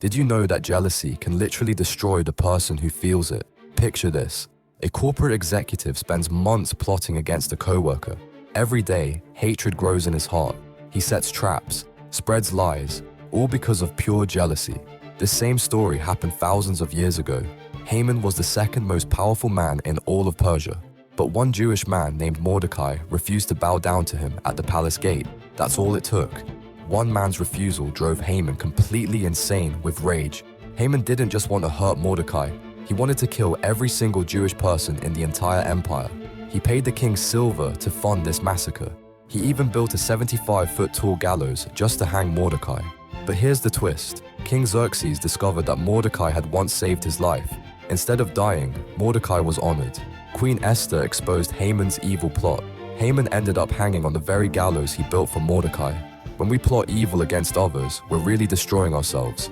Did you know that jealousy can literally destroy the person who feels it? Picture this. A corporate executive spends months plotting against a coworker. Every day, hatred grows in his heart. He sets traps, spreads lies, all because of pure jealousy. This same story happened thousands of years ago. Haman was the second most powerful man in all of Persia. But one Jewish man named Mordecai refused to bow down to him at the palace gate. That's all it took. One man's refusal drove Haman completely insane with rage. Haman didn't just want to hurt Mordecai. He wanted to kill every single Jewish person in the entire empire. He paid the king silver to fund this massacre. He even built a 75-foot tall gallows just to hang Mordecai. But here's the twist. King Xerxes discovered that Mordecai had once saved his life. Instead of dying, Mordecai was honored. Queen Esther exposed Haman's evil plot. Haman ended up hanging on the very gallows he built for Mordecai. When we plot evil against others, we're really destroying ourselves.